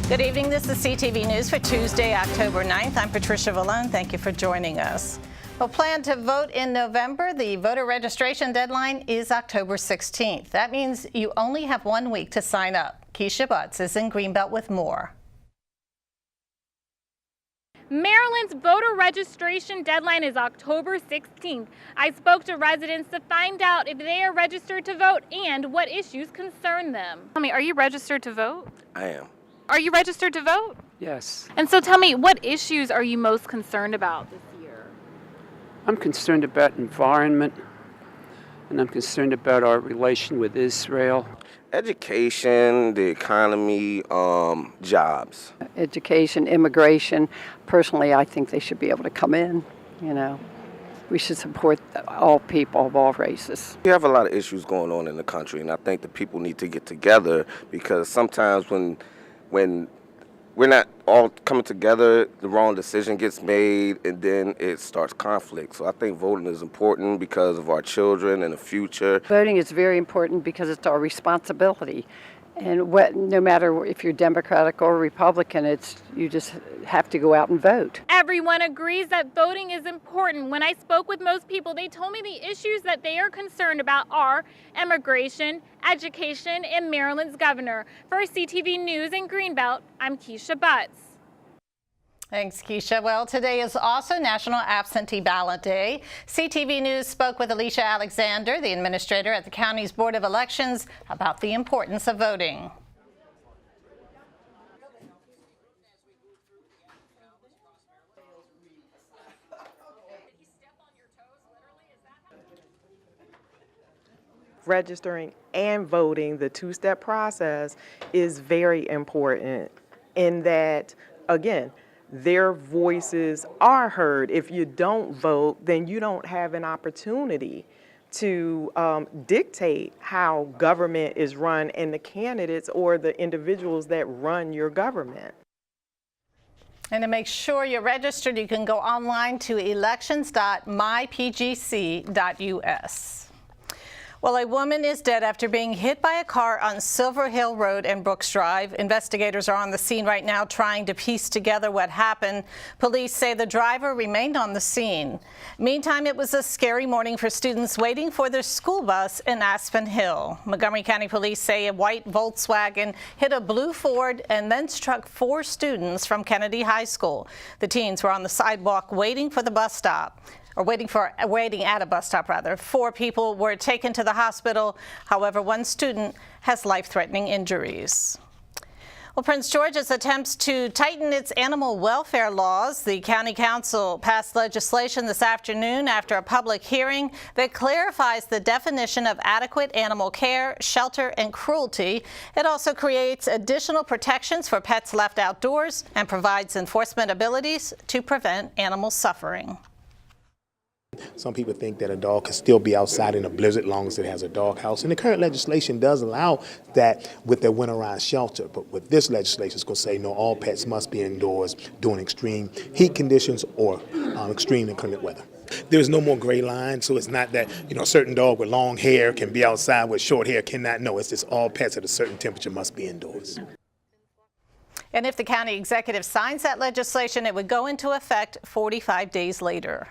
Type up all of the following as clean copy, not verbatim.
Good evening. This is CTV News for Tuesday, October 9th. I'm Patricia Vallone. Thank you for joining us. Well, plan to vote in November. The voter registration deadline is October 16th. That means you only have 1 week to sign up. Keisha Butts is in Greenbelt with more. Maryland's voter registration deadline is October 16th. I spoke to residents to find out if they are registered to vote and what issues concern them. Tell me, are you registered to vote? I am. Are you registered to vote? Yes. And so tell me, what issues are you most concerned about this year? I'm concerned about environment, and I'm concerned about our relation with Israel. Education, the economy, jobs. Education, immigration. Personally, I think they should be able to come in, you know. We should support all people of all races. We have a lot of issues going on in the country, and I think the people need to get together, because sometimes when we're not all coming together, the wrong decision gets made, and then it starts conflict. So I think voting is important because of our children and the future. Voting is very important because it's our responsibility. And no matter if you're Democratic or Republican, you just have to go out and vote. Everyone agrees that voting is important. When I spoke with most people, they told me the issues that they are concerned about are immigration, education, and Maryland's governor. For CTV News in Greenbelt, I'm Keisha Butts. Thanks, Keisha. Well, today is also National Absentee Ballot Day. CTV News spoke with Alicia Alexander, the administrator at the county's Board of Elections, about the importance of voting. Registering and voting, the two-step process, is very important in that, again, their voices are heard. If you don't vote, then you don't have an opportunity to dictate how government is run and the candidates or the individuals that run your government. And to make sure you're registered, you can go online to elections.mypgc.us. Well, a woman is dead after being hit by a car on Silver Hill Road and Brooks Drive. Investigators are on the scene right now trying to piece together what happened. Police say the driver remained on the scene. Meantime, it was a scary morning for students waiting for their school bus in Aspen Hill. Montgomery County Police say a white Volkswagen hit a blue Ford and then struck 4 students from Kennedy High School. The teens were on the sidewalk waiting for the bus stop. Waiting at a bus stop, rather. 4 people were taken to the hospital. However, 1 student has life-threatening injuries. Well, Prince George's attempts to tighten its animal welfare laws. The County Council passed legislation this afternoon after a public hearing that clarifies the definition of adequate animal care, shelter, and cruelty. It also creates additional protections for pets left outdoors and provides enforcement abilities to prevent animal suffering. Some people think that a dog can still be outside in a blizzard as long as it has a dog house. And the current legislation does allow that with their winterized shelter. But with this legislation, it's going to say no, all pets must be indoors during extreme heat conditions or extreme inclement weather. There's no more gray line, so it's not that, a certain dog with long hair can be outside with short hair cannot. No, it's just all pets at a certain temperature must be indoors. And if the county executive signs that legislation, it would go into effect 45 days later.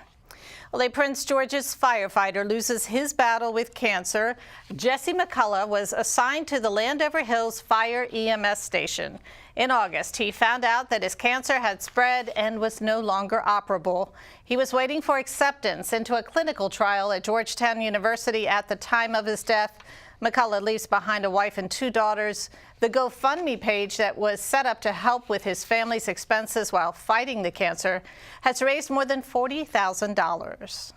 Well, a Prince George's firefighter loses his battle with cancer. Jesse McCullough was assigned to the Landover Hills Fire EMS station. In August, he found out that his cancer had spread and was no longer operable. He was waiting for acceptance into a clinical trial at Georgetown University at the time of his death. McCullough leaves behind a wife and 2 daughters. The GoFundMe page that was set up to help with his family's expenses while fighting the cancer has raised more than $40,000.